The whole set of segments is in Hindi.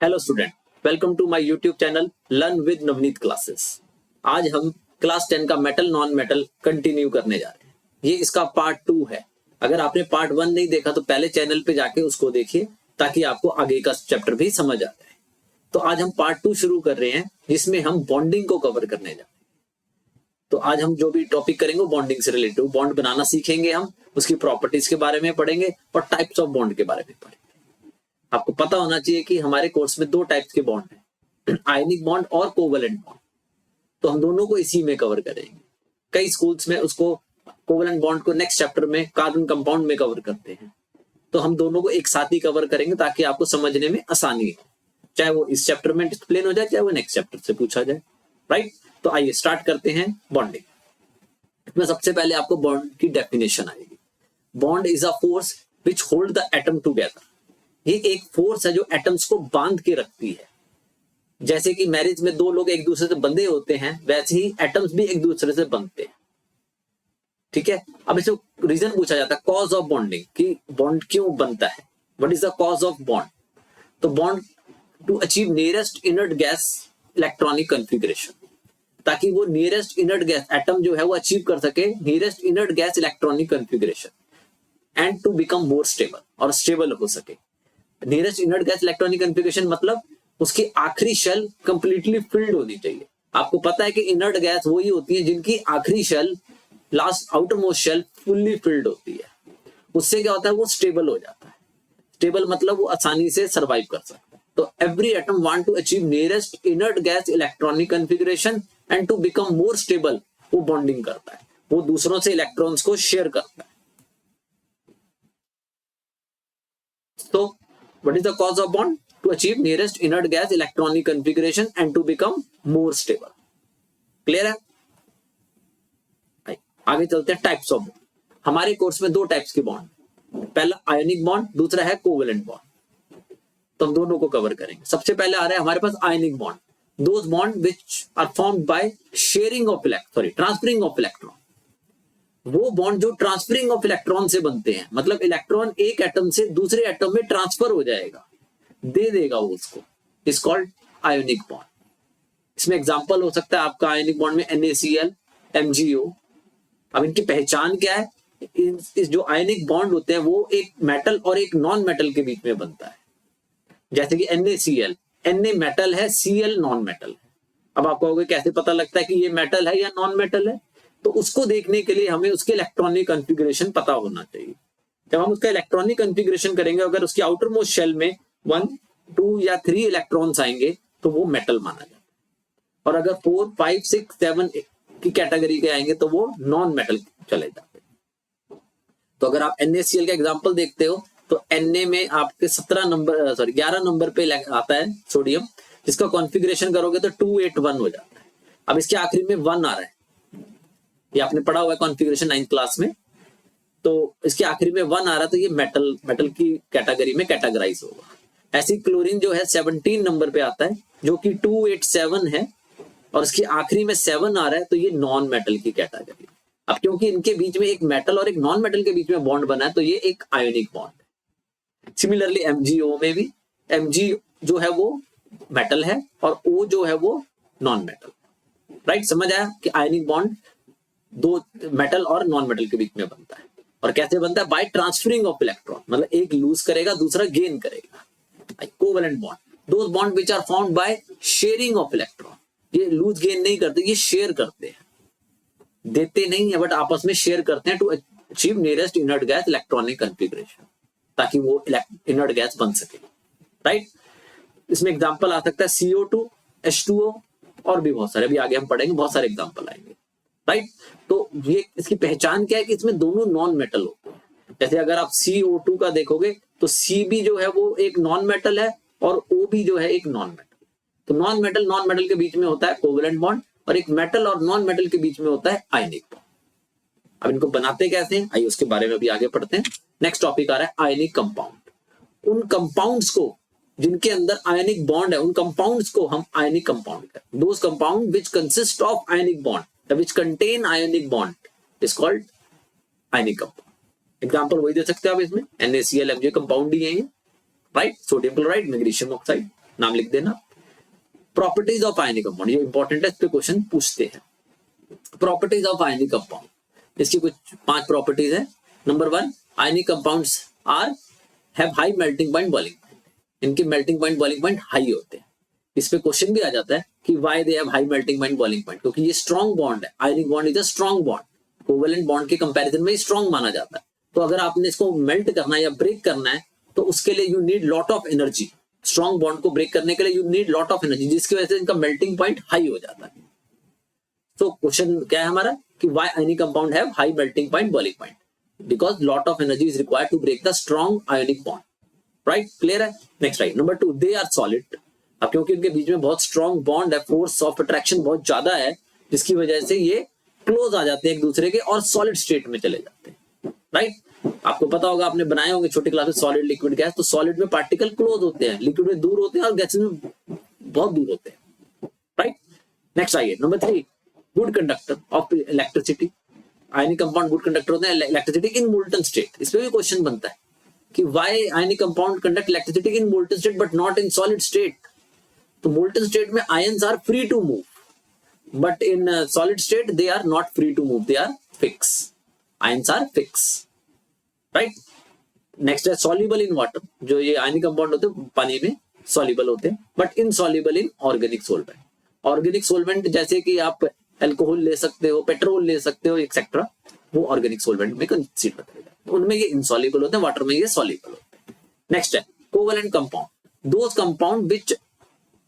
Hello student, welcome to my YouTube channel learn with Navneet classes. आज हम क्लास 10 का मेटल नॉन मेटल कंटिन्यू करने जा रहे हैं। ये इसका पार्ट 2 है। अगर आपने पार्ट 1 नहीं देखा तो पहले चैनल पे जाके उसको देखिए ताकि आपको आगे का चैप्टर भी समझ आ जाए। तो आज हम पार्ट 2 शुरू कर रहे हैं जिसमें हम बॉन्डिंग को कवर करने जा रहे हैं। तो आज हम जो भी टॉपिक करेंगे वो बॉन्डिंग से रिलेटेड, बॉन्ड बनाना सीखेंगे, हम उसकी प्रॉपर्टीज के बारे में पढ़ेंगे और टाइप्स ऑफ बॉन्ड के बारे में पढ़ेंगे। आपको पता होना चाहिए कि हमारे कोर्स में 2 टाइप्स के बॉन्ड हैं, आयनिक बॉन्ड और कोवलेंट बॉन्ड। तो हम दोनों को इसी में कवर करेंगे। कई स्कूल्स में उसको कोवलेंट बॉन्ड को नेक्स्ट चैप्टर में कार्बन कंपाउंड में कवर करते हैं। तो हम दोनों को एक साथ ही कवर करेंगे ताकि आपको समझने में आसानी हो, चाहे वो इस चैप्टर में एक्सप्लेन हो जाए चाहे वो नेक्स्ट चैप्टर से पूछा जाए। राइट, तो आइए स्टार्ट करते हैं बॉन्डिंग। इसमें सबसे पहले आपको बॉन्ड की डेफिनेशन आएगी। Bond is a force which hold the atom together. ये एक फोर्स है जो एटम्स को बांध के रखती है। जैसे कि मैरिज में 2 लोग एक दूसरे से बंधे होते हैं, वैसे ही एटम्स भी एक दूसरे से बंधते हैं। ठीक है, अब इसे रीजन पूछा जाता है कॉज ऑफ बॉन्डिंग, कि बॉन्ड क्यों बनता है, what is the cause of bond. तो bond to achieve nearest inert gas electronic configuration, ताकि वो नियरेस्ट इनर्ट गैस एटम जो है वो अचीव कर सके nearest inert gas electronic configuration and to become more stable, और स्टेबल हो सके। Nearest inert gas electronic configuration मतलब उसकी आखिरी शेल कंप्लीटली फिल्ड होनी चाहिए। आपको पता है कि इनर्ट गैस वही होती है जिनकी आखिरी shell, last outermost shell fully filled होती है। उससे क्या होता है, वो स्टेबल हो जाता है। स्टेबल मतलब वो आसानी से सर्वाइव कर सकता है। तो every atom want to achieve nearest inert gas electronic configuration and to become more stable. वो बॉन्डिंग करता है, वो दूसरों से इलेक्ट्रॉन्स को शेयर करता है। तो what is the cause of bond? To achieve nearest inert gas electronic configuration and to become more stable. Clear है? आगे चलते हैं टाइप्स ऑफ बॉन्ड। हमारे कोर्स में 2 टाइप्स के बॉन्ड, पहला आयनिक बॉन्ड, दूसरा है कोवेलेंट बॉन्ड। तो हम दोनों को कवर करेंगे। सबसे पहले आ रहा है हमारे पास ionic bond, those bond which are formed by sharing of transferring of electron. वो बॉन्ड जो ट्रांसफरिंग ऑफ इलेक्ट्रॉन से बनते हैं, मतलब इलेक्ट्रॉन एक एटम से दूसरे एटम में ट्रांसफर हो जाएगा, दे देगा वो उसको, इज कॉल्ड आयोनिक बॉन्ड। इसमें एग्जांपल हो सकता है आपका आयोनिक बॉन्ड में NaCl, MgO। अब इनकी पहचान क्या है? इस जो आयोनिक बॉन्ड होते हैं वो एक मेटल और एक नॉन मेटल के बीच में बनता है। जैसे कि NaCl, Na मेटल है, Cl नॉन मेटल है। अब आपको होगा कैसे पता लगता है कि ये मेटल है या नॉन मेटल है? तो उसको देखने के लिए हमें उसके इलेक्ट्रॉनिक कॉन्फ़िगरेशन पता होना चाहिए। जब हम उसका इलेक्ट्रॉनिक कॉन्फ़िगरेशन करेंगे, अगर उसकी आउटर मोस्ट शेल में 1, 2 या 3 इलेक्ट्रॉन्स आएंगे तो वो मेटल माना जाता है, और अगर 4, 5, 6, 7 की कैटेगरी के आएंगे तो वो नॉन मेटल चले जाते हैं। तो अगर आप NaCl का एग्जाम्पल देखते हो तो Na में आपके 11 नंबर पे आता है सोडियम, जिसका कॉन्फ़िगरेशन करोगे तो 281 हो जाता है। अब इसके आखिरी में 1 आ रहा है, ये आपने पढ़ा हुआ है कॉन्फ़िगरेशन 9th क्लास में। तो इसके आखिरी में 1 आ रहा है तो ये मेटल की कैटेगरी में कैटेगराइज होगा। ऐसी क्लोरीन जो है 17 नंबर पे आता है जो कि 287 है, और इसके आखिरी में 7 आ रहा है तो ये नॉन मेटल की कैटेगरी। अब क्योंकि इनके बीच में एक मेटल और एक नॉन मेटल के बीच में बॉन्ड बना है तो ये एक आयोनिक बॉन्ड है। सिमिलरली MgO में भी Mg जो है वो मेटल है और O जो है वो नॉन मेटल। राइट, समझ आया कि आयोनिक बॉन्ड 2 मेटल और नॉन मेटल के बीच में बनता है। और कैसे बनता है? बाय ट्रांसफरिंग ऑफ इलेक्ट्रॉन, मतलब एक लूज करेगा दूसरा गेन करेगा। Covalent bond, those bond which are formed by sharing of electron. ये लूज गेन नहीं करते, ये शेयर करते हैं, देते नहीं है बट आपस में शेयर करते हैं to achieve nearest inert gas electronic configuration, ताकि वो इनर्ट गैस बन सके। राइट, इसमें एग्जांपल आ सकता है CO2, H2O और भी बहुत सारे, अभी आगे हम पढ़ेंगे, बहुत सारे एग्जांपल आएंगे। राइट, तो ये इसकी पहचान क्या है कि इसमें दोनों नॉन मेटल होते हैं। जैसे अगर आप CO2 का देखोगे तो Cb जो है वो एक नॉन मेटल है और Ob जो है एक नॉन मेटल। तो नॉन मेटल के बीच में होता है कोवेलेंट बॉन्ड, और एक मेटल और नॉन मेटल के बीच में होता है आयनिक बॉन्ड। अब इनको बनाते कैसे हैं, आइए उसके बारे में भी आगे पढ़ते हैं। नेक्स्ट टॉपिक आ रहा है आयनिक कंपाउंड। उन कंपाउंड्स को जिनके अंदर आयनिक बॉन्ड है, उन कंपाउंड्स को हम आयनिक कंपाउंड कहते हैं। Those compound which consist of ionic bond which contain ionic bond is called ionic compound। Example वही दे सकते हैं आप इसमें, NaCl, Mg कंपाउंड ही है ये। Right, sodium chloride, magnesium oxide. नाम लिख देना। प्रॉपर्टीज ऑफ आयनिक कंपाउंड, ये इंपॉर्टेंट है, इस पे क्वेश्चन पूछते हैं। प्रॉपर्टीज ऑफ आयनिक कंपाउंड, इसकी कुछ 5 प्रॉपर्टीज है। Number 1, ionic compounds are have high melting point, boiling point, इनके melting point boiling point high होते हैं। इस पे क्वेश्चन भी आ जाता है कि why they have high melting point boiling point, क्योंकि ये स्ट्रॉन्ग बॉन्ड है। Ionic bond is a strong bond, covalent bond के कंपैरिजन में स्ट्रॉन्ग माना जाता है। तो अगर आपने इसको मेल्ट करना है या ब्रेक करना है तो उसके लिए you need lot of energy. Strong bond को ब्रेक करने के लिए you need lot of energy, जिसकी वजह से इनका मेल्टिंग पॉइंट हाई हो जाता है। तो क्वेश्चन क्या है हमारा कि why ionic compound have high melting point boiling point, because lot of energy is required to break the strong ionic bond. Right, clear है। Next right. Number 2, they are solid. अब क्योंकि इनके बीच में बहुत स्ट्रॉन्ग बॉन्ड है, फोर्स ऑफ अट्रैक्शन बहुत ज्यादा है, जिसकी वजह से ये क्लोज आ जाते हैं एक दूसरे के और सॉलिड स्टेट में चले जाते हैं। राइट, आपको पता होगा, आपने बनाए होंगे छोटी क्लास में सॉलिड लिक्विड गैस। तो सॉलिड में पार्टिकल क्लोज होते हैं, लिक्विड में दूर होते हैं और गैसेस में बहुत दूर होते हैं। राइट, नेक्स्ट आइए। Number 3, good conductor of electricity. Ionic compound good conductor होते हैं इलेक्ट्रिसिटी इन मोल्टन स्टेट। इस पे भी क्वेश्चन बनता है कि why ionic compound conduct electricity in molten state but not in solid state. तो मोल्टन स्टेट में ions are free to move, but in solid state they are not free to move, they are fixed, ions are fixed, right? next है soluble in water, जो ये आयनिक कंपाउंड होते हैं पानी में soluble होते हैं, but insoluble in organic solvent। Organic solvent जैसे कि आप अल्कोहल ले सकते हो, पेट्रोल ले सकते हो, एक्सेट्रा, वो ऑर्गेनिक सोलवेंट में कंसीडर करेगा। तो उनमें ये इनसॉल्युबल होते हैं, वाटर में ये सॉल्युबल होते हैं। नेक्स्ट है covalent compound, those compound which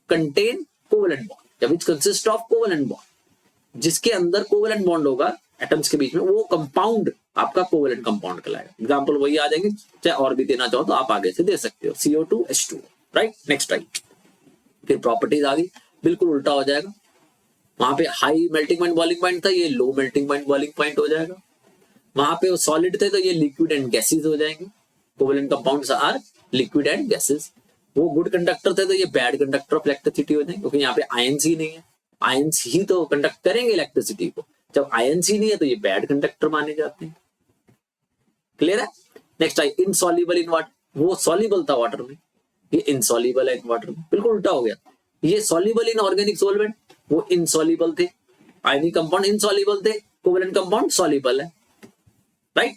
contain covalent bond या which consist of covalent bond, जिसके अंदर कोवेलेंट बॉन्ड होगा एटम्स के बीच में, वो कंपाउंड आपका कोवेलेंट कंपाउंड कहलाएगा। एग्जांपल वही आ जाएंगे, चाहे और भी देना चाहो तो आप आगे से दे सकते हो, CO2 H2। Right, next right. फिर प्रॉपर्टीज आ गई, बिल्कुल उल्टा हो जाएगा। वहां पे high melting point boiling point था, ये low melting point boiling point हो जाएगा। वहां पे वो सॉलिड थे तो ये लिक्विड एंड गैसेस हो जाएंगे। Covalent compounds are liquid and gases. वो गुड कंडक्टर थे तो ये बैड कंडक्टर ऑफ इलेक्ट्रिसिटी हो जाएंगे, क्योंकि यहाँ पे आयंस ही नहीं है। आयंस ही तो कंडक्ट करेंगे इलेक्ट्रिसिटी को, जब आयंस ही नहीं है तो ये बैड कंडक्टर माने जाते हैं। क्लियर है। Next I insoluble in water, वो सॉल्युबल था वाटर में, ये इनसॉल्युबल है वाटर में, बिल्कुल उल्टा हो गया। ये सॉल्युबल इन ऑर्गेनिक सोलवेंट, वो इनसॉल्युबल थे। आयनिक कंपाउंड इनसॉल्युबल थे, कोवेलेंट कंपाउंड सॉल्युबल है। राइट,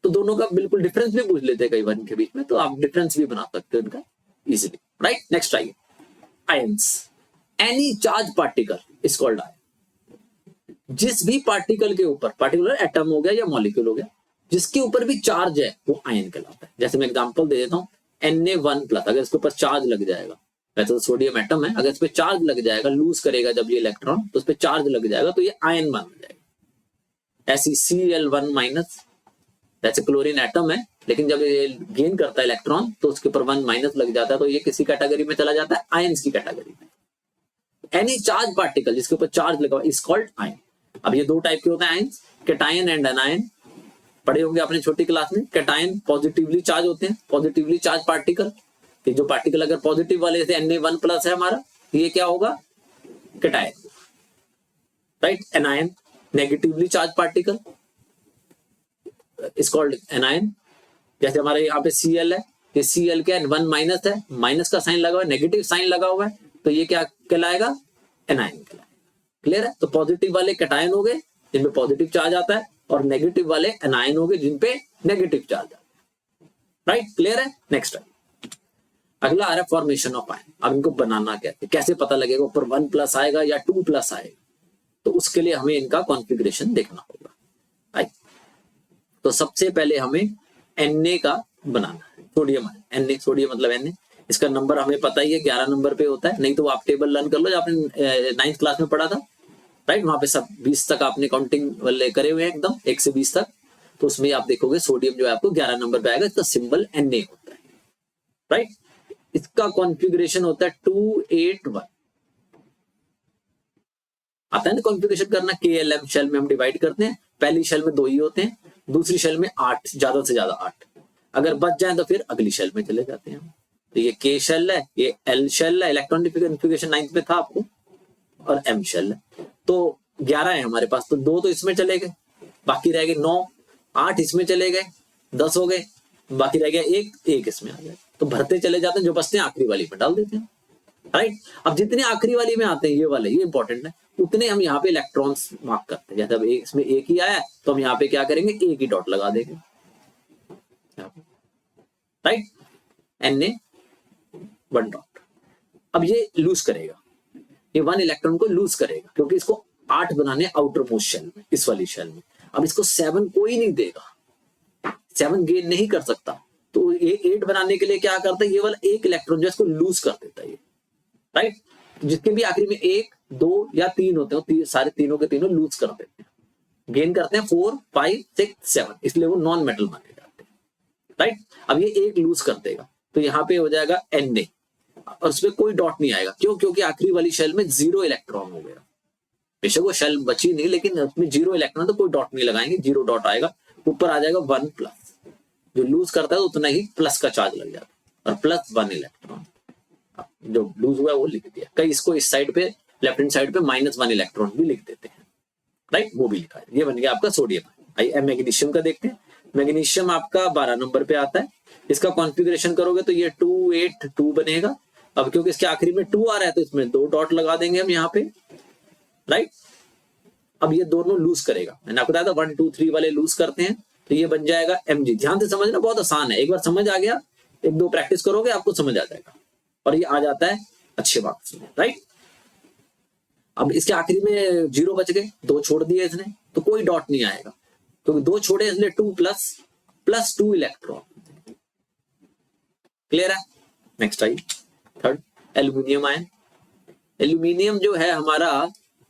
तो दोनों का बिल्कुल डिफरेंस भी पूछ लेते हैं कई बार इनके बीच में, तो आप डिफरेंस भी बना सकते हो इनका इजीली। राइट, नेक्स्ट आइए ions. Any charge particle is called ion. जिस भी पार्टिकल के ऊपर, पार्टिकुलर एटम हो गया या मॉलिक्यूल हो गया, जिसके ऊपर भी चार्ज है वो आयन कहलाता है। जैसे मैं एग्जांपल दे देता हूँ, Na1+, अगर इसके ऊपर चार्ज लग जाएगा, वैसे तो सोडियम एटम है, अगर इस पे चार्ज लग जाएगा, लूज करेगा जब ये इलेक्ट्रॉन, तो उस पे चार्ज लग जाएगा तो ये आयन माना जाएगा। ऐसी Cl1-, जैसे क्लोरीन एटम है, लेकिन जब ये गेन करता है इलेक्ट्रॉन तो उसके ऊपर 1- लग जाता है, तो ये किसी कैटेगरी में चला जाता है, आयंस की कैटेगरी में। एनी चार्ज पार्टिकल जिसके ऊपर चार्ज लगा इज कॉल्ड आयन। अब ये दो टाइप के होते हैं आयंस, कैटायन एंड एनायन। पढ़े होंगे आपने छोटी क्लास में। कैटायन पॉजिटिवली चार्ज होते हैं, पॉजिटिवली चार्ज पार्टिकल, कि जो पार्टिकल अगर पॉजिटिव वाले से Na1+ है हमारा, ये क्या होगा, cation. Right, anion negatively charge particle is called anion. जैसे हमारे यहाँ पे Cl है, ये Cl क्या है, 1- है, माइनस का साइन लगा हुआ है, नेगेटिव साइन लगा हुआ है, तो ये क्या कहलाएगा, एनायन कहलाएगा। क्लियर है। तो पॉजिटिव वाले कैटायन हो गए जिनपे पॉजिटिव चार्ज आता है, और नेगेटिव वाले एनायन हो गए जिनपे नेगेटिव चार्ज आता है। राइट, क्लियर है। नेक्स्ट है, अगला आ रहा है फॉर्मेशन ऑफ आयन। अब इनको बनाना कैसे पता लगेगा, ऊपर 1+ आएगा या 2+ आएगा, तो उसके लिए हमें इनका कॉन्फ़िगरेशन देखना होगा। राइट, तो सबसे पहले हमें Na का बनाना है, सोडियम है, Na, सोडियम मतलब Na। इसका नंबर हमें पता ही है, 11 नंबर पे होता है, नहीं तो आप टेबल लर्न कर लो, जो आपने 9th क्लास में पढ़ा था। राइट, वहां पे सब 20 तक आपने काउंटिंग वाले करे हुए हैं, एकदम 1 से 20 तक। तो उसमें आप देखोगे सोडियम जो है आपको 11 नंबर पे आएगा, इसका सिंबल Na होता है। राइट, इसका कॉन्फ़िगरेशन होता है 281। आता है ना कॉन्फ़िगरेशन करना, KLM शेल में हम डिवाइड करते हैं, पहली शेल में 2 ही होते हैं, दूसरी शेल में 8, ज्यादा से ज्यादा 8। अगर बच जाए तो फिर अगली शेल में चले जाते हैं। तो ये K शेल है, ये L शेल है, इलेक्ट्रॉन कॉन्फ़िगरेशन 9th में था आपको, और M शेल है। तो 11 है हमारे पास, तो 2 तो इसमें चले गए, बाकी रह गए 9, 8 इसमें चले गए, 10 हो गए, बाकी रह गया 1 इसमें आ गया। तो भरते चले जाते हैं, जो बचते हैं आखिरी वाली में डाल देते हैं। राइट। अब जितने आखिरी वाली में आते हैं ये वाले, ये इंपॉर्टेंट है, उतने हम यहाँ पे इलेक्ट्रॉन्स मार्क करते हैं। जैसे अब इसमें एक ही आया तो हम यहाँ पे क्या करेंगे, एक ही डॉट लगा देंगे, राइट, Na1 डॉट। अब ये लूज करेगा, ये 1 इलेक्ट्रॉन को लूज करेगा, क्योंकि इसको 8 बनाने आउटर मोस्ट शेल में, इस वाली शेल में। अब इसको 7 कोई नहीं देगा, 7 गेन नहीं कर सकता, तो ये 8 बनाने के लिए क्या करता है, ये वाला एक इलेक्ट्रॉन जो इसको लूज कर देता है ये, राइट। जिसके भी आखिरी में 1, 2 या 3 होते हैं, सारे तीनों के तीनों लूज कर देते हैं, गेन करते हैं 4, 5, 6, 7, इसलिए वो नॉन मेटल माने जाते हैं, राइट। अब ये एक लूज कर देगा तो यहाँ पे हो जाएगा Na, और उसमें कोई डॉट नहीं आएगा, क्यों, क्योंकि आखिरी वाली शेल में 0 इलेक्ट्रॉन हो गया। बेशक वो शेल बची नहीं, लेकिन उसमें 0 इलेक्ट्रॉन, तो कोई डॉट नहीं लगाएंगे, 0 डॉट आएगा, ऊपर आ जाएगा 1 प्लस, जो लूज करता है उतना ही प्लस का चार्ज लग जाता है, और प्लस 1 इलेक्ट्रॉन जो लूज हुआ वो लिख दिया। कई इसको इस साइड पे, लेफ्ट हैंड साइड पे -1 इलेक्ट्रॉन भी लिख देते हैं, राइट, वो भी लिखा है। ये बन गया आपका सोडियम। आइए मैग्नीशियम का देखते हैं। मैग्नीशियम आपका 12 नंबर पे आता है। इसका कॉन्फ़िगरेशन करोगे तो ये 282 बनेगा। अब क्योंकि इसके आखिरी में 2 आ रहा है तो इसमें 2 डॉट लगा देंगे हम यहाँ पे, राइट। अब ये दोनों लूज करेगा, मैंने आपको बताया था 1, 2, 3 वाले लूज करते हैं, तो ये बन जाएगा Mg। ध्यान से समझना, बहुत आसान है, एक बार समझ आ गया, 1-2 प्रैक्टिस करोगे आपको समझ आ जाएगा, और ये आ जाता है अच्छे मार्क्स में, राइट। अब इसके आखिरी में 0 बच गए, 2 छोड़ दिए इसने, तो कोई डॉट नहीं आएगा, क्योंकि 2 छोड़े इसलिए 2 प्लस 2 इलेक्ट्रॉन। क्लियर है। Next I third, aluminium ion. Aluminium जो है हमारा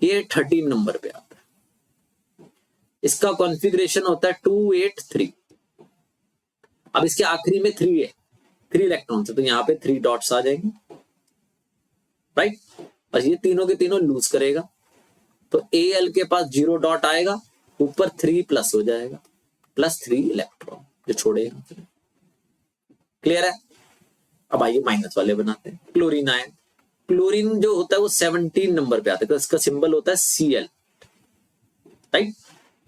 ये 13 नंबर पे आता है। इसका कॉन्फ़िगरेशन होता है 283। अब इसके आखिरी में 3 है, 3 इलेक्ट्रॉन है, तो यहाँ पे 3 डॉट्स आ जाएंगे, राइट। और ये तीनों के तीनों लूज करेगा, तो Al के पास 0 डॉट आएगा, ऊपर 3 प्लस हो जाएगा, +3 इलेक्ट्रॉन जो छोड़ेगा। क्लियर है। अब आइए माइनस वाले बनाते हैं। Chlorine ion. क्लोरीन जो होता है वो 17 नंबर पे आता है, तो इसका सिंबल होता है Cl, राइट।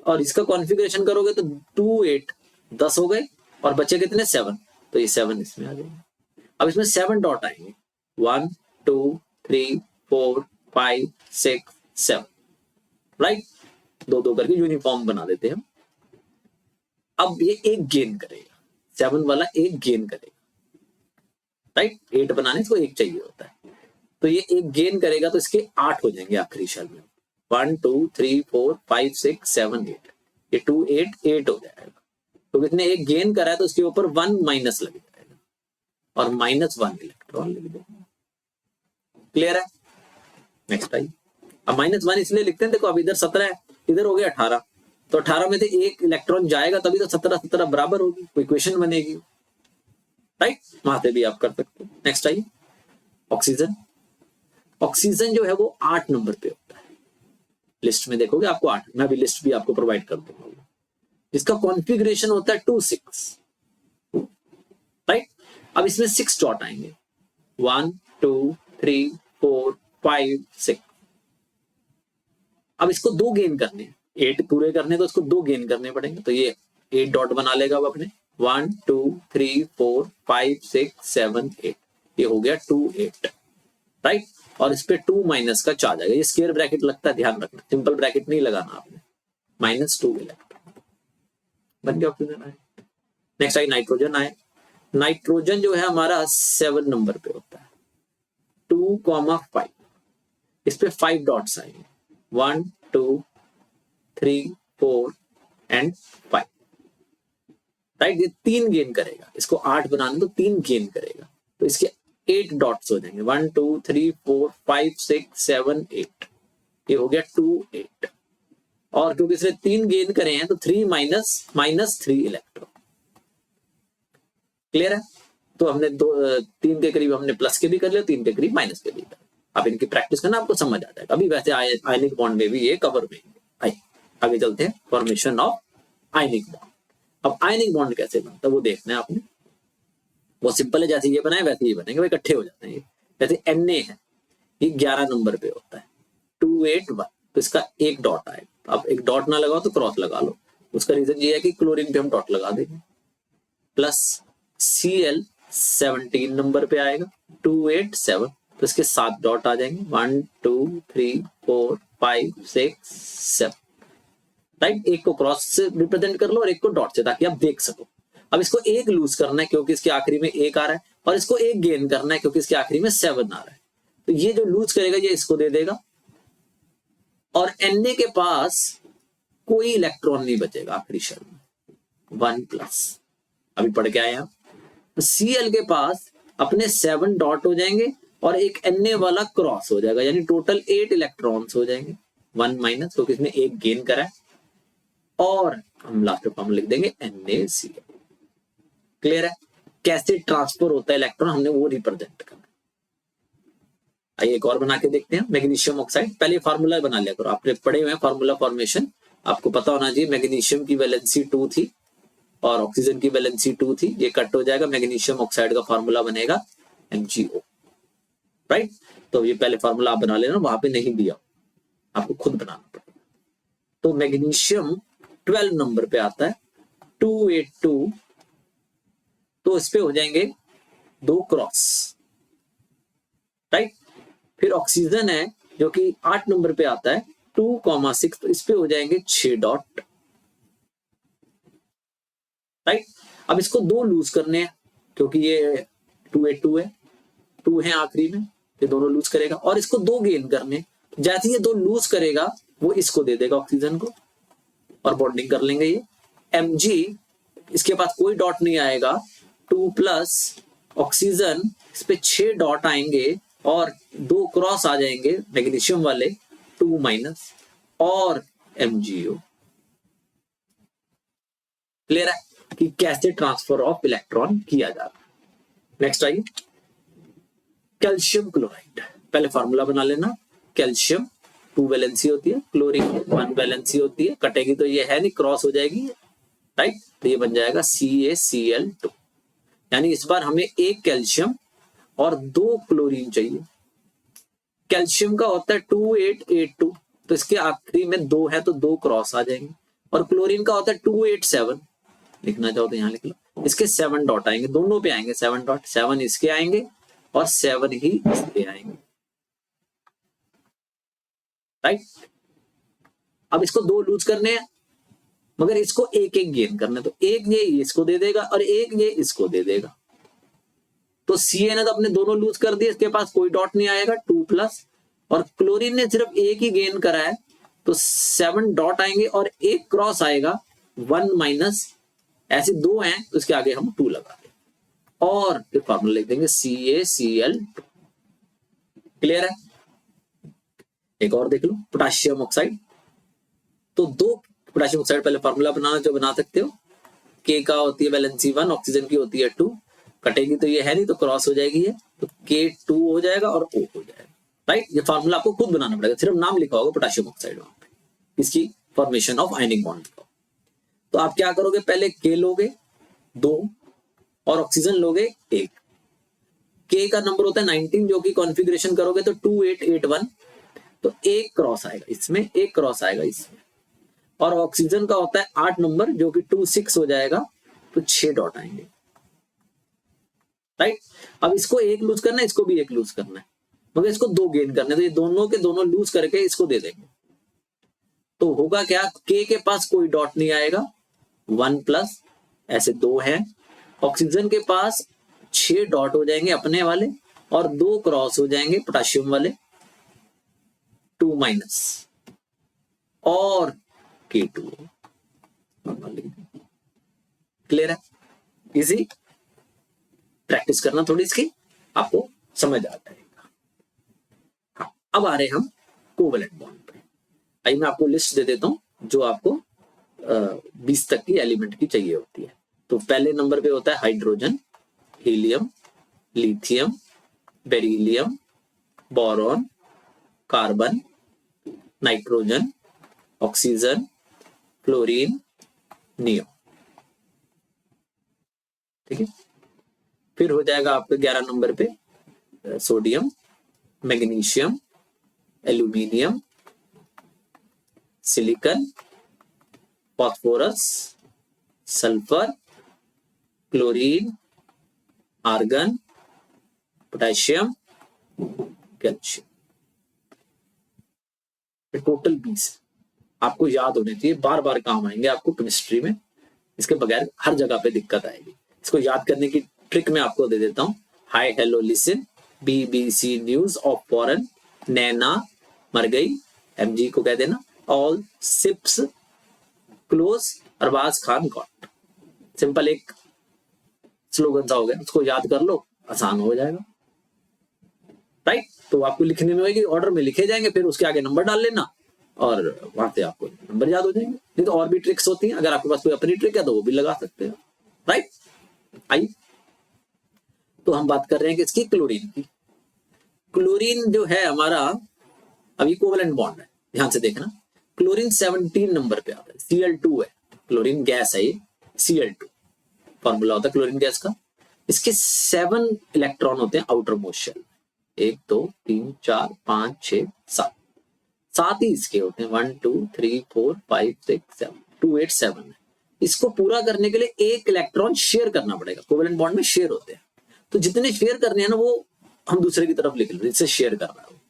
और इसका कॉन्फ़िगरेशन करोगे तो 2, 8, 10 हो गए, और बचे कितने, 7, तो ये 7 इसमें आ जाएंगे। अब इसमें 7 डॉट आएंगे, 1, 2, 3, 4, 5, 6, 7, राइट। 2-2 करके यूनिफॉर्म बना देते हैं हम। अब ये एक गेन करेगा, 7 वाला एक गेन करेगा, राइट। 8 बनाने इसको एक चाहिए होता है, तो ये एक गेन करेगा, तो इसके 8 हो जाएंगे आखिरी शेल में, 1, 2, 3, 4, 5, 6, 7, 8, ये 2, 8 हो जाएगा। तो इसने एक गेन करा है तो उसके ऊपर 1 माइनस लग जाएगा, और -1 इलेक्ट्रॉन लिख देंगे। क्लियर है। Next I. अब -1 इसलिए लिखते हैं, देखो अब इधर 17 है, इधर हो गया 18, तो 18 में से एक इलेक्ट्रॉन जाएगा, तभी तो 17 बराबर होगी, कोई इक्वेशन बनेगी, राइट। वहां से भी आप कर सकते हो। Next I oxygen. ऑक्सीजन जो है वो 8 नंबर पे होता है, लिस्ट में देखोगे आपको 8, मैं भी लिस्ट भी आपको प्रोवाइड कर दूंगा। इसका कॉन्फ़िगरेशन होता है 2-6, राइट। अब इसमें 6 डॉट आएंगे, 1, 2, 3, 4, 5, 6। अब इसको 2 गेन करने हैं, 8 पूरे करने तो इसको 2 गेन करने पड़ेंगे, तो ये 8 डॉट बना लेगा अब अपने, 1, 2, 3, 4, 5, 6, 7, 8, ये हो गया 2, 8, राइट। और इस पे 2 माइनस का चार्ज आएगा, ये स्क्वायर ब्रैकेट लगता है, ध्यान रखना, सिंपल ब्रैकेट नहीं लगाना आपने, -2 इलेक्ट्रॉन बन गया oxygen ion. Next I nitrogen ion. Nitrogen जो है हमारा 7 नंबर पे होता है, 2,5, इस पे 5 डॉट्स आएंगे, 1, 2, 3, 4 एंड 5, राइट। ये 3 गेन करेगा, इसको 8 बनाने तो 3 गेन करेगा, तो इसके 8 डॉट्स हो जाएंगे, 1, 2, 3, 4, 5, 6, 7, 8, ये हो गया 2, 8। और क्योंकि इसने 3 गेन करे हैं तो 3 -3 इलेक्ट्रॉन। क्लियर है। तो हमने 3 के करीब हमने प्लस के भी कर लिया, 3 के करीब माइनस के भी कर लिया। अब इनकी प्रैक्टिस करना आपको समझ आ जाएगा। अभी वैसे आयनिक बॉन्ड में भी ये कवर में आइए आगे चलते हैं, फॉर्मेशन ऑफ आयनिक बॉन्ड। अब आयनिक बॉन्ड कैसे बनता है वो देखना है आपने, बहुत सिंपल है, जैसे ये बनाए वैसे ही बनेंगे, इकट्ठे हो जाते हैं। जैसे Na है, ये 11 नंबर पे होता है, 281, तो इसका एक डॉट आएगा। अब एक डॉट ना लगाओ तो क्रॉस लगा लो, उसका रीजन ये है कि क्लोरीन पे हम डॉट लगा देंगे। प्लस Cl 17 नंबर पे आएगा, 287, तो इसके 7 डॉट आ जाएंगे, 1 2 3 4 5 6 7, राइट। एक को क्रॉस से रिप्रेजेंट कर लो और एक को डॉट से, ताकि आप देख सको। अब इसको एक लूज करना है क्योंकि इसके आखिरी में 1 आ रहा है, और इसको एक गेन करना है क्योंकि इसके आखिरी में 7 आ रहा है। तो ये जो लूज करेगा ये इसको दे देगा, और Na के पास कोई इलेक्ट्रॉन नहीं बचेगा आखिरी शेल में, 1+। अभी पढ़ के आए आप। तो Cl के पास अपने 7 डॉट हो जाएंगे और एक Na वाला क्रॉस हो जाएगा, यानी टोटल 8 इलेक्ट्रॉन्स हो जाएंगे, 1- क्योंकि इसने एक गेन करा है, और हम लास्ट में फॉर्मूला लिख देंगे NaCl। क्लियर है? कैसे ट्रांसफर होता है इलेक्ट्रॉन, हमने वो रिप्रेजेंट करना। आइए एक और बना के देखते हैं, मैग्नीशियम ऑक्साइड। पहले फार्मूला बना लिया करो, आपने पढ़े हुए हैं फार्मूला फॉर्मेशन, आपको पता होना चाहिए। मैग्नीशियम की वैलेंसी 2 थी और ऑक्सीजन की वैलेंसी 2 थी, ये कट हो जाएगा, मैग्नीशियम ऑक्साइड का फार्मूला बनेगा MgO, राइट। तो ये पहले फार्मूला आप बना लेना, वहां पे नहीं दिया, आपको खुद बनाना पड़ेगा। तो मैग्नीशियम 12 नंबर पे आता है, 282, तो इस पे हो जाएंगे 2 क्रॉस, राइट। फिर ऑक्सीजन है जो कि 8 नंबर पे आता है, 2,6, तो इस पे हो जाएंगे 6 डॉट, राइट। अब इसको 2 लूज करने हैं क्योंकि ये 282 है, 2 है आखिरी में, ये दोनों लूज करेगा, और इसको 2 गेन करने हैं। जैसे ये 2 लूज करेगा वो इसको दे देगा ऑक्सीजन को, और बॉन्डिंग कर लेंगे ये Mg, इसके पास कोई डॉट नहीं आएगा, 2+ ऑक्सीजन, इस पे 6 डॉट आएंगे और 2 क्रॉस आ जाएंगे मैग्नीशियम वाले, 2- और MgO। क्लियर है कि कैसे ट्रांसफर ऑफ इलेक्ट्रॉन किया जा रहा है। नेक्स्ट आइए, कैल्शियम क्लोराइड। पहले फॉर्मूला बना लेना, कैल्शियम 2 वैलेंसी होती है, क्लोरीन 1 वैलेंसी होती है, कटेगी तो ये है नहीं, क्रॉस हो जाएगी, राइट। तो ये बन जाएगा CaCl2, यानी इस बार हमें 1 कैल्शियम और 2 क्लोरीन चाहिए। कैल्शियम का होता है 2882, तो इसके आखिरी में 2 है तो 2 क्रॉस आ जाएंगे, और क्लोरीन का होता है 287, लिखना चाहो तो यहां लिख लो, इसके 7 डॉट आएंगे, दोनों पे आएंगे 7 डॉट, 7 इसके आएंगे और 7 ही इसके आएंगे, राइट। अब इसको 2 लूज करने हैं, मगर इसको एक एक गेन करना है, तो एक ये इसको दे देगा और एक ये इसको दे देगा। तो Ca ने तो अपने दोनों लूज कर दिए, इसके पास कोई डॉट नहीं आएगा, 2+, और क्लोरीन ने सिर्फ एक ही गेन करा है, तो 7 डॉट आएंगे और एक क्रॉस आएगा, 1-, ऐसे 2 हैं तो इसके आगे हम 2 लगा दें, और फिर फॉर्मूला लिख देंगे CaCl2। क्लियर है? एक और देख लो, पोटेशियम ऑक्साइड। तो 2 पोटेशियम ऑक्साइड, पहले फॉर्मूला बनाना जो बना सकते हो, K का होती है वैलेंसी 1, ऑक्सीजन की होती है 2, कटेगी तो ये है नहीं तो क्रॉस हो जाएगी ये, तो K2 हो जाएगा और O हो जाएगा, राइट। ये फार्मूला आपको खुद बनाना पड़ेगा, सिर्फ नाम लिखा होगा पोटेशियम ऑक्साइड वहां पे, इसकी फॉर्मेशन ऑफ आयनिक बॉन्ड। तो आप क्या करोगे, पहले K लोगे 2 और ऑक्सीजन लोगे 1। K का नंबर होता है 19, जो कि कॉन्फ़िगरेशन करोगे तो 2881, तो 1 क्रॉस आएगा इसमें, 1 क्रॉस आएगा इसमें, और ऑक्सीजन का होता है 8 नंबर, जो कि 26 हो जाएगा, तो 6 डॉट आएंगे, राइट। अब इसको 1 लूज करना है, इसको भी 1 लूज करना है, मगर इसको 2 गेन करना है, तो ये दोनों के दोनों लूज करके इसको दे देंगे। तो होगा क्या, K के पास कोई डॉट नहीं आएगा, 1+, ऐसे 2 हैं, ऑक्सीजन के पास 6 डॉट हो जाएंगे अपने वाले, और 2 क्रॉस हो जाएंगे पोटेशियम वाले, 2-, और K2। क्लियर है? इजी, प्रैक्टिस करना थोड़ी इसकी, आपको समझ आ जाएगा। हाँ, अब आ रहे हम कोवेलेंट बॉन्ड पे। आइए मैं आपको लिस्ट दे देता हूं जो आपको 20 तक की एलिमेंट की चाहिए होती है। तो पहले नंबर पे होता है hydrogen, helium, lithium, beryllium, boron, carbon, nitrogen, oxygen, fluorine, neo. ठीक है, फिर हो जाएगा आपके 11 नंबर पे sodium, magnesium, aluminium, silicon, phosphorus, sulphur, chlorine, argon, potassium, calcium. Total 20 आपको याद होने चाहिए, बार बार काम आएंगे आपको केमिस्ट्री में, इसके बगैर हर जगह पे दिक्कत आएगी। इसको याद करने की ट्रिक मैं आपको दे देता हूँ। Hi hello listen, BBC news of foreign, Naina मर गई, MG को कह देना, all ships close, Arbaaz Khan got. Simple एक स्लोगन सा हो गया, उसको याद कर लो, आसान हो जाएगा, राइट। तो आपको लिखने में होगी, ऑर्डर में लिखे जाएंगे, फिर उसके आगे नंबर डाल लेना और वहां से आपको नंबर याद हो जाएंगे। नहीं तो और भी ट्रिक्स होती हैं, अगर आपके पास कोई अपनी ट्रिक है तो वो भी लगा सकते हैं, राइट। आई तो हम बात कर रहे हैं कि इसकी क्लोरीन की। क्लोरीन जो है हमारा अभी कोवेलेंट बॉन्ड है, ध्यान से देखना। क्लोरीन 17 नंबर पे आता है, Cl2 है, क्लोरीन गैस है ये, Cl2 फॉर्मूला होता है क्लोरीन गैस का। इसके 7 इलेक्ट्रॉन होते हैं आउटर मोस्ट शेल, 1 2 3 4 5 6 7, 7 ही इसके होते हैं, 1 2 3 4 5 6 7, 2 8 7 है। इसको पूरा करने के लिए एक इलेक्ट्रॉन शेयर करना पड़ेगा, कोवेलेंट बॉन्ड में शेयर होते हैं, तो जितने शेयर करने हैं ना वो हम दूसरे की तरफ लिख लो, इससे शेयर कर रहा है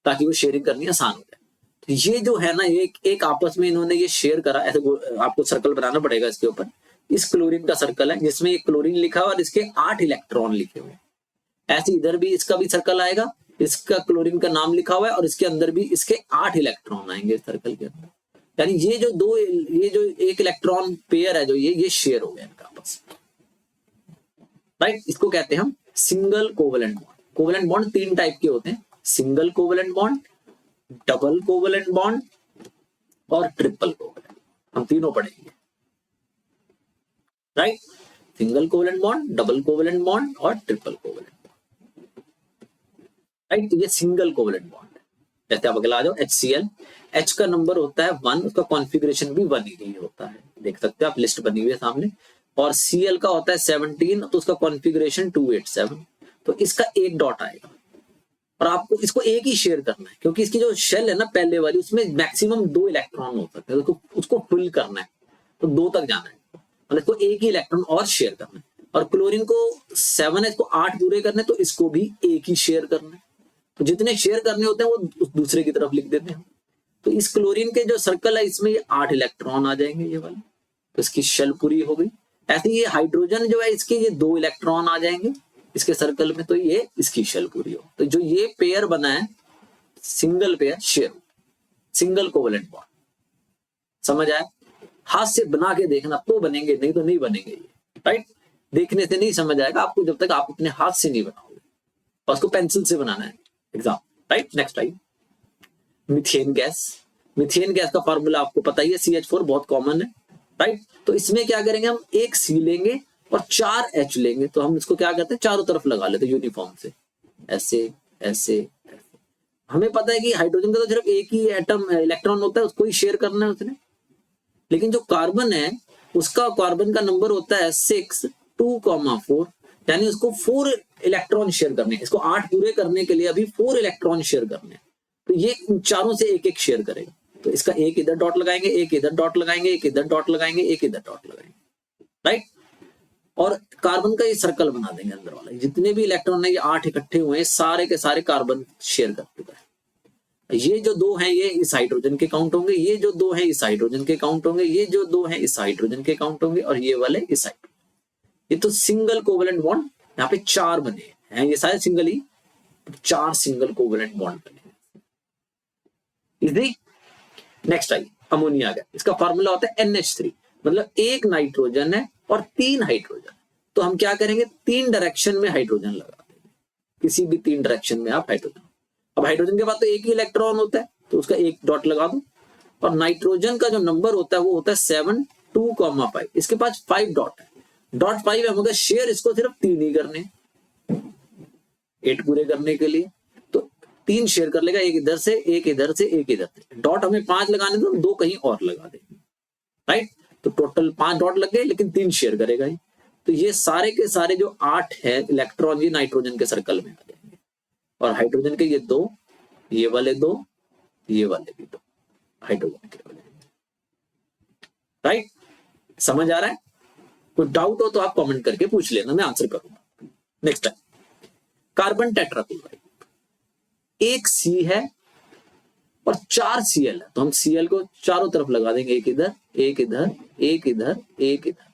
ताकि वो शेयरिंग करनी आसान हो जाए। तो ये जो है ना, एक आपस में इन्होंने ये शेयर करा, ऐसे आपको सर्कल बनाना पड़ेगा इसके ऊपर। इस क्लोरीन का सर्कल है जिसमें एक क्लोरीन लिखा हुआ और इसके 8 इलेक्ट्रॉन लिखे हुए हैं। ऐसे इधर भी इसका भी सर्कल आएगा, इसका क्लोरीन का नाम लिखा हुआ है और इसके अंदर भी इसके 8 इलेक्ट्रॉन आएंगे सर्कल के अंदर। यानी ये जो एक इलेक्ट्रॉन पेयर है जो ये शेयर हो गया इनका आपस, राइट। इसको कहते हैं हम single covalent bond. Covalent bond 3 type के होते हैं, single covalent bond, double covalent bond और ट्रिपल कोवेलेंट। हम तीनों पढ़ेंगे, right. Single covalent bond, double covalent bond और ट्रिपल कोवेलेंट बॉन्ड, राइट। तो ये सिंगल कोवेलेंट बॉन्ड है। जैसे आप अगला आ जाओ, HCl, H का नंबर होता है 1, उसका कॉन्फ़िगरेशन भी 1 ही होता है, देख सकते हैं आप, लिस्ट बनी हुई है सामने। और Cl का होता है 17, तो उसका कॉन्फ़िगरेशन 287, तो इसका एक डॉट आएगा और आपको इसको एक ही शेयर करना है, क्योंकि इसकी जो शेल है ना पहले वाली, उसमें मैक्सिमम 2 इलेक्ट्रॉन हो सकते हैं, उसको फुल करना है, तो 2 तक जाना है, मतलब इसको एक ही इलेक्ट्रॉन और शेयर करना है। और क्लोरीन को 7 है, इसको 8 पूरे करने, तो इसको भी एक ही शेयर करना है। तो जितने शेयर करने होते हैं वो दूसरे की तरफ लिख देते हैं। तो इस क्लोरीन के जो सर्कल है इसमें ये 8 इलेक्ट्रॉन आ जाएंगे ये वाले, तो इसकी शेल पूरी हो गई। ऐसे ये हाइड्रोजन जो है इसके ये 2 इलेक्ट्रॉन आ जाएंगे इसके सर्कल में, तो ये इसकी शेल पूरी हो। तो जो ये पेयर बना है single pair share, single covalent bond, समझ आया। हाथ से बना के देखना तो बनेंगे, नहीं तो नहीं बनेंगे ये, राइट। देखने से नहीं समझ आएगा आपको जब तक आप अपने हाथ से नहीं बनाओगे, और उसको पेंसिल से बनाना है exam, right. Next type methane gas. Methane gas का फॉर्मूला आपको पता ही है, CH4 बहुत कॉमन है, राइट। तो इसमें क्या करेंगे, हम एक C लेंगे और 4 H लेंगे, तो हम इसको क्या करते हैं चारों तरफ लगा लेते हैं यूनिफॉर्म से, ऐसे ऐसे ऐसे। हमें पता है कि हाइड्रोजन का तो सिर्फ एक ही एटम इलेक्ट्रॉन होता है, उसको ही शेयर करना है उसने, लेकिन जो कार्बन है उसका कार्बन का नंबर होता है 6 2,4, यानी उसको 4 इलेक्ट्रॉन शेयर करने हैं। इसको 8 पूरे करने के लिए अभी 4 इलेक्ट्रॉन शेयर करने हैं, तो ये चारों से एक एक शेयर करेगा। तो इसका एक इधर डॉट लगाएंगे, एक इधर डॉट लगाएंगे, एक इधर डॉट लगाएंगे, एक इधर डॉट लगाएंगे, राइट। और कार्बन का ये सर्कल बना देंगे अंदर वाला, जितने भी इलेक्ट्रॉन है ये 8 इकट्ठे हुए हैं, सारे के सारे कार्बन शेयर कर चुका है। ये जो 2 हैं ये इस हाइड्रोजन के काउंट होंगे, ये जो 2 हैं इस हाइड्रोजन के काउंट होंगे, ये जो 2 हैं इस हाइड्रोजन के काउंट होंगे, और ये वाले इस हाइड्रोजन। ये तो सिंगल कोवेलेंट बॉन्ड यहाँ पे 4 बने हैं, ये सारे सिंगल ही, 4 सिंगल कोवेलेंट बॉन्ड बने हैं। इजी। नेक्स्ट आइए अमोनिया गैस। इसका फॉर्मूला होता है NH3, मतलब एक नाइट्रोजन है और 3 हाइड्रोजन। तो हम क्या करेंगे, 3 डायरेक्शन में हाइड्रोजन लगा देंगे, किसी भी 3 डायरेक्शन में आप हाइड्रोजन। अब हाइड्रोजन के पास तो एक ही इलेक्ट्रॉन होता है, तो उसका एक डॉट लगा दो। और नाइट्रोजन का जो नंबर होता है वो होता है 7 2,5, इसके पास 5 डॉट है, डॉट 5 है, मगर शेयर इसको सिर्फ 3 ही करने, 8 पूरे करने के लिए, तो 3 शेयर कर लेगा, एक इधर से एक इधर से एक इधर से। डॉट हमें 5 लगाने तो 2 कहीं और लगा देंगे, राइट। तो टोटल 5 डॉट लग गए, लेकिन 3 शेयर करेगा ही। तो ये सारे के सारे जो 8 है इलेक्ट्रॉन ये नाइट्रोजन के सर्कल में आ जाएंगे, और हाइड्रोजन के ये 2, ये वाले 2, ये वाले भी 2 हाइड्रोजन के वाले, राइट। समझ आ रहा है? कोई डाउट हो तो आप कमेंट करके पूछ लेना, मैं आंसर करूंगा। नेक्स्ट है कार्बन टेट्राक्लोराइड। एक सी है और 4 Cl है, तो हम Cl को चारों तरफ लगा देंगे, एक इधर एक इधर एक इधर एक इधर।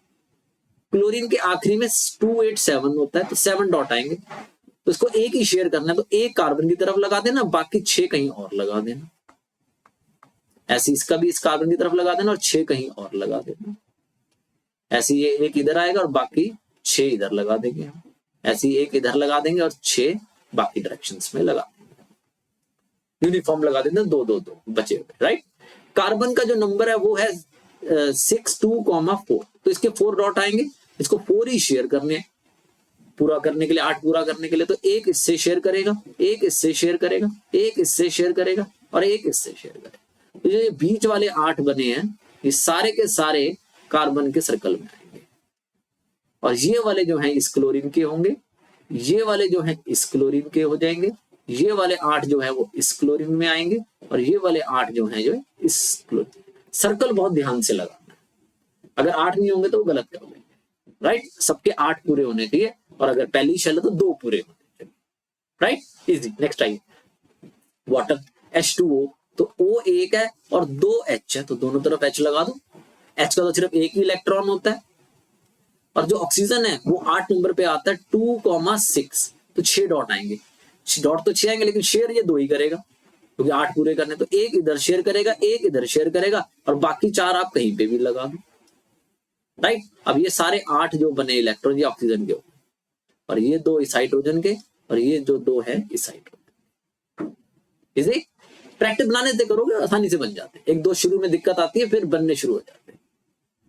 क्लोरीन के आखिरी में 287 होता है, तो 7 डॉट आएंगे, तो इसको एक ही शेयर करना है, तो एक कार्बन की तरफ लगा देना, बाकी 6 कहीं और लगा देना। ऐसे इसका भी इस कार्बन की तरफ लगा देना और 6 कहीं और लगा देना। ऐसे ये एक इधर आएगा और बाकी 6 इधर लगा देंगे हम। ऐसे एक इधर लगा देंगे और 6 बाकी डायरेक्शंस में लगा देंगे। यूनिफॉर्म लगा देंगे, 2 2 2 बचे हुए, राइट। कार्बन का जो नंबर है वो है 62,4, तो इसके 4 डॉट आएंगे, इसको 4 ही शेयर करने हैं पूरा करने के लिए, 8 पूरा करने के लिए। तो एक इससे शेयर करेगा, एक इससे शेयर करेगा, एक इससे शेयर करेगा और एक इससे शेयर करेगा। तो ये बीच वाले 8 बने हैं, ये सारे के सारे कार्बन के सर्कल में आएंगे, और ये वाले जो हैं इस क्लोरीन के होंगे, ये वाले जो हैं इस क्लोरीन के हो जाएंगे, ये वाले 8 जो है वो इस क्लोरीन में आएंगे, और ये वाले 8 जो हैं जो इस क्लोरीन। सर्कल बहुत ध्यान से लगाना है, अगर 8 नहीं होंगे तो वो गलत कर देंगे, राइट। सबके 8 पूरे होने चाहिए, और अगर पहली शेल है तो 2 पूरे होने चाहिए, राइट। इजी। नेक्स्ट आइए, वाटर H2O, तो O एक है और 2 H है, तो दोनों तरफ H लगा दो। H का तो सिर्फ एक ही इलेक्ट्रॉन होता है, और जो ऑक्सीजन है वो 8 नंबर पे आता है 2,6, तो 6 डॉट आएंगे। डॉट तो 6 आएंगे, लेकिन शेयर ये 2 ही करेगा, क्योंकि 8 पूरे करने, तो एक इधर शेयर करेगा, एक इधर शेयर करेगा, और बाकी 4 आप कहीं पे भी लगा दो, राइट। अब ये सारे 8 जो बने इलेक्ट्रॉन ये ऑक्सीजन के हो, और ये 2 इस हाइड्रोजन के, और ये जो 2 है इस हाइड्रोजन। इसे प्रैक्टिस बनाने से करोगे आसानी से बन जाते हैं। 1 2 शुरू में दिक्कत आती है, फिर बनने शुरू हो जाते हैं।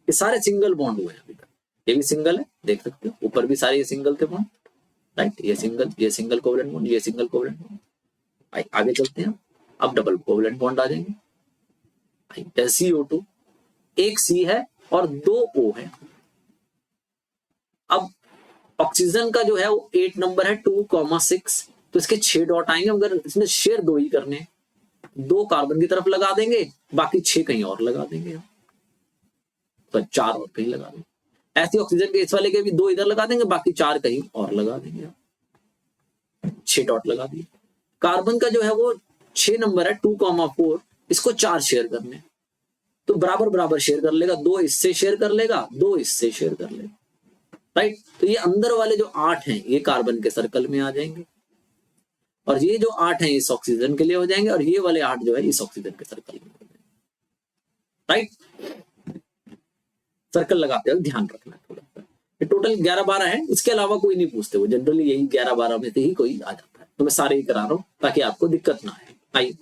ये सारे सिंगल बॉन्ड हुए हैं अभी तक, ये भी सिंगल है, देख सकते हो, ऊपर भी सारे ये सिंगल थे बॉन्ड, राइट। ये सिंगल कोवलेंट बॉन्ड, ये सिंगल कोवलेंट बॉन्ड। आगे चलते हैं, अब डबल कोवलेंट बॉन्ड आ जाएंगे। CO2, एक C है और 2 O है। अब ऑक्सीजन का जो है वो 8 नंबर है 2,6, तो इसके 6 डॉट आएंगे, मगर इसमें शेयर 2 ही करने हैं, 2 कार्बन की तरफ लगा देंगे, बाकी 6 कहीं और लगा देंगे, तो 4 और कहीं लगा देंगे। ऐसे ऑक्सीजन के इस वाले के भी 2 इधर लगा देंगे, बाकी 4 कहीं और लगा देंगे, 6 डॉट लगा दिए। कार्बन का जो है वो 6 नंबर है 2,4, इसको 4 शेयर करने, तो बराबर बराबर शेयर कर लेगा, 2 इससे शेयर कर लेगा, 2 इससे शेयर कर लेगा, राइट। तो ये अंदर वाले जो 8 हैं ये कार्बन के सर्कल में आ जाएंगे, और ये जो 8 हैं इस ऑक्सीजन के लिए हो जाएंगे, और ये वाले 8 जो है इस ऑक्सीजन के सर्कल में हो जाएंगे, राइट। सर्कल लगाते वक्त ध्यान रखना है थोड़ा सा। ये टोटल 11-12 है, इसके अलावा कोई नहीं पूछते, वो जनरली यही 11-12 में से ही कोई आ जाता है, तो मैं सारे ही करा रहा हूँ ताकि आपको दिक्कत ना आए। आइए,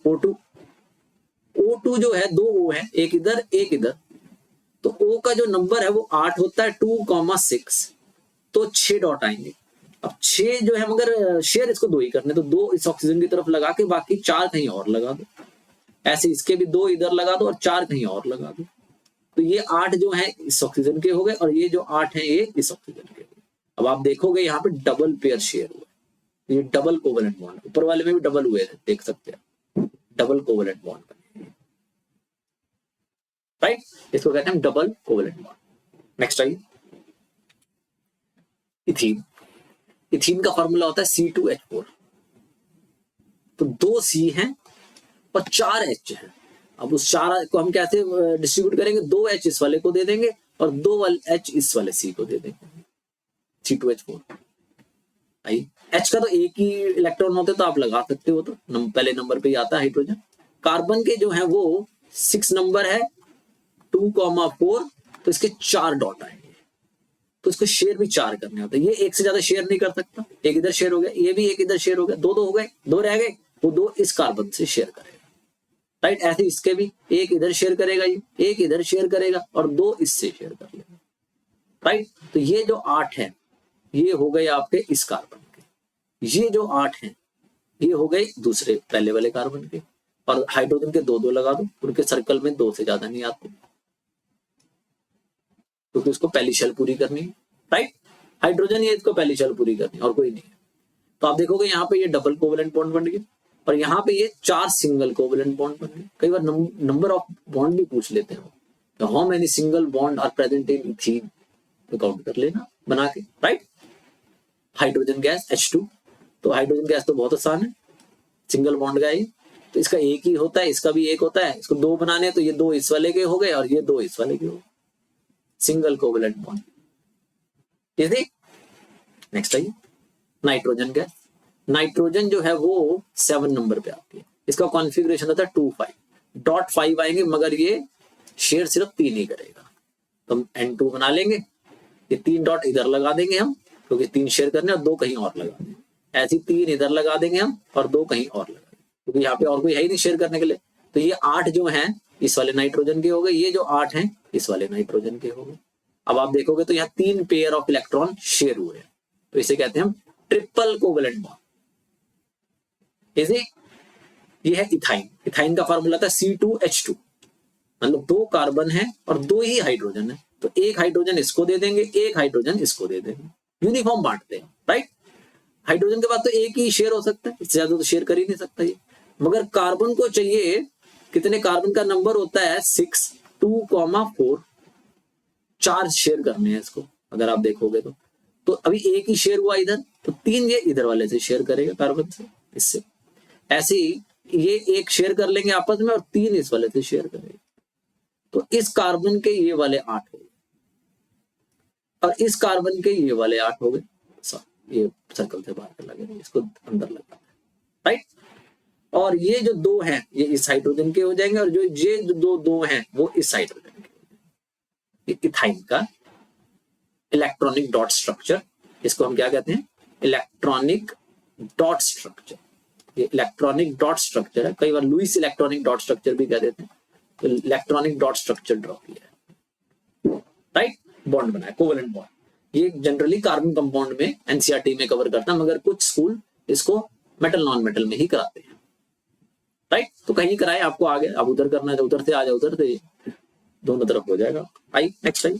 O2 जो है 2 O है, एक इधर एक इधर, तो O का जो नंबर है वो 8 होता है 2,6, तो 6 डॉट आएंगे। अब 6 जो है, मगर शेयर इसको 2 ही करने, तो 2 इस ऑक्सीजन की तरफ लगा के बाकी 4 कहीं और लगा दो। ऐसे इसके भी 2 इधर लगा दो और 4 कहीं और लगा दो, तो ये 8 जो है इस ऑक्सीजन के हो गए, और ये जो 8 है ये इस ऑक्सीजन के हो गए। अब आप देखोगे यहाँ पे डबल पेयर शेयर हुआ, ये डबल कोवलेंट बॉन्ड, ऊपर वाले में भी डबल हुए थे, देख सकते हैं, डबल कोवलेंट बॉन्ड बने, राइट। इसको कहते हैं डबल कोवलेंट बॉन्ड। नेक्स्ट आइए, इथीन का फॉर्मूला होता है C2H4, तो 2 C हैं और 4 H हैं। अब उस 4 को हम कैसे डिस्ट्रीब्यूट करेंगे, 2 H इस वाले को दे देंगे और 2 H इस वाले C को दे देंगे, C2H4। आई H का तो एक ही इलेक्ट्रॉन होते, तो आप लगा सकते हो, तो पहले नंबर पे ही आता है हाइड्रोजन। कार्बन के जो है वो 6 नंबर है 2,4, तो इसके 4 डॉट आएंगे, तो इसको शेयर भी 4 करने होते हैं। ये एक से ज्यादा शेयर नहीं कर सकता, एक इधर शेयर हो गया, ये भी एक इधर शेयर हो गया, 2 हो गए, 2 रह गए, वो 2 इस कार्बन से शेयर करेगा, राइट। ऐसे इसके भी एक इधर शेयर करेगा, ये एक इधर शेयर करेगा, और 2 इससे शेयर कर लेगा, राइट। तो ये जो 8 है ये हो गए आपके इस कार्बन के, ये जो 8 हैं ये हो गए दूसरे पहले वाले कार्बन के, और हाइड्रोजन के 2 लगा दो, उनके सर्कल में 2 से ज्यादा नहीं आते, क्योंकि उसको पहली शेल पूरी करनी है, राइट। हाइड्रोजन ये इसको पहली शेल पूरी करनी है, और कोई नहीं है। तो आप देखोगे यहाँ पे ये डबल कोवलेंट बॉन्ड बन गए, और यहाँ पे ये 4 सिंगल कोवलेंट बॉन्ड बन गए। कई बार नंबर ऑफ बॉन्ड भी पूछ लेते हैं, तो how many single bond are present in ethene, तो काउंट कर लेना बना के, राइट। हाइड्रोजन गैस H2, तो हाइड्रोजन गैस तो बहुत आसान है, सिंगल बॉन्ड का ही, तो इसका एक ही होता है, इसका भी एक होता है, इसको दो बनाने तो ये दो इस वाले के हो गए और ये दो इस वाले के हो गए, सिंगल कोवेलेंट बॉन्ड। ठीक, नेक्स्ट आइए नाइट्रोजन गैस। नाइट्रोजन जो है वो 7 नंबर पे आती है, इसका कॉन्फ़िगरेशन होता है 2,5 डॉट 5 आएंगे, मगर ये शेयर सिर्फ 3 ही करेगा, तो हम N2 बना लेंगे, ये 3 डॉट इधर लगा देंगे हम क्योंकि 3 शेयर करने और 2 कहीं और लगा देंगे, ऐसी 3 इधर लगा देंगे हम और 2 कहीं और लगा देंगे क्योंकि यहाँ पे और कोई है ही नहीं शेयर करने के लिए। तो ये 8 जो हैं इस वाले नाइट्रोजन के हो गए, ये जो 8 हैं इस वाले नाइट्रोजन के हो गए। अब आप देखोगे तो यहाँ 3 पेयर ऑफ इलेक्ट्रॉन शेयर हुए हैं, तो इसे कहते हैं हम ट्रिपल कोवेलेंट बॉन्ड। इसे ये है इथाइन, इथाइन का फॉर्मूला था C2H2, मतलब 2 कार्बन है और 2 ही हाइड्रोजन है, तो एक हाइड्रोजन इसको दे देंगे, एक हाइड्रोजन इसको दे देंगे, यूनिफॉर्म बांटते हैं, राइट। हाइड्रोजन के बाद तो एक ही शेयर हो सकता है, इससे ज्यादा तो शेयर कर ही नहीं सकता ये, मगर कार्बन को चाहिए कितने, कार्बन का नंबर होता है 6, 2,4, 4 शेयर करने हैं इसको अगर आप देखोगे तो अभी एक ही शेयर हुआ इधर, तो 3 ये इधर वाले से शेयर करेगा कार्बन से, इससे ऐसे ही ये एक शेयर कर लेंगे आपस में और 3 इस वाले से शेयर करेंगे, तो इस कार्बन के ये वाले 8 हो गए और इस कार्बन के ये वाले 8 हो गए, ये सर्कल से बाहर कर लगे, इसको अंदर लगा, राइट। और ये जो 2 हैं ये इस हाइड्रोजन के हो जाएंगे और जो ये जो 2 हैं वो इस हाइड्रोजन के हो जाएंगे। ये इथाइन का इलेक्ट्रॉनिक डॉट स्ट्रक्चर, इसको हम क्या कहते हैं, इलेक्ट्रॉनिक डॉट स्ट्रक्चर। ये इलेक्ट्रॉनिक डॉट स्ट्रक्चर है, कई बार लुईस इलेक्ट्रॉनिक डॉट स्ट्रक्चर भी कह देते हैं, तो इलेक्ट्रॉनिक डॉट स्ट्रक्चर ड्रॉ किया है, राइट। बॉन्ड बनाया कोवेलेंट बॉन्ड, ये जनरली कार्बन कंपाउंड में एनसीईआरटी में कवर करता है, मगर कुछ स्कूल इसको मेटल नॉन मेटल में ही कराते हैं, राइट। तो कहीं कराए आपको आगे, अब उधर करना है तो उधर से आ जाए, उधर से दोनों तरफ हो जाएगा। आई नेक्स्ट आई,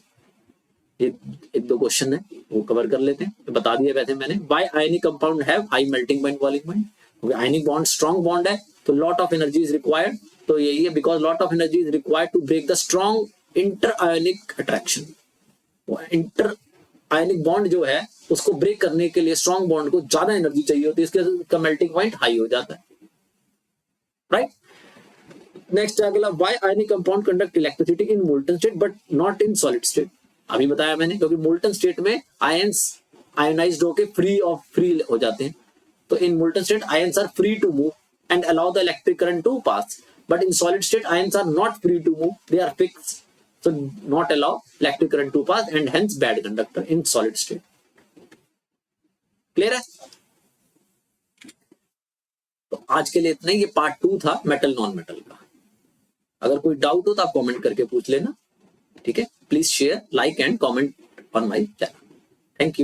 ये 1-2 क्वेश्चन है वो कवर कर लेते हैं, तो बता दिया वैसे मैंने। Why ionic compound have high melting point boiling point, क्योंकि आयनिक बॉन्ड स्ट्रॉन्ग बॉन्ड है तो lot of energy is required, तो यही है, because lot of energy is required to break the strong inter ionic attraction. Inter ionic bond जो है उसको ब्रेक करने के लिए स्ट्रॉन्ग बॉन्ड को ज्यादा एनर्जी चाहिए होती है, इसके मेल्टिंग पॉइंट हाई हो जाता है, राइट। नेक्स्ट अगला, why ionic compound conduct electricity in molten state but not in solid state. अभी बताया मैंने, क्योंकि मोल्टन स्टेट में आयंस आयोनाइज्ड होके फ्री हो जाते हैं, तो in molten state ions are free to move and allow the electric current to pass, but in solid state ions are not free to move, they are fixed, so not allow electric current to pass and hence bad conductor in solid state. Clear है? तो आज के लिए इतना ही, ये पार्ट 2 था मेटल नॉन मेटल का। अगर कोई डाउट हो तो आप कमेंट करके पूछ लेना, ठीक है। Please share, like and comment on my channel. Thank you.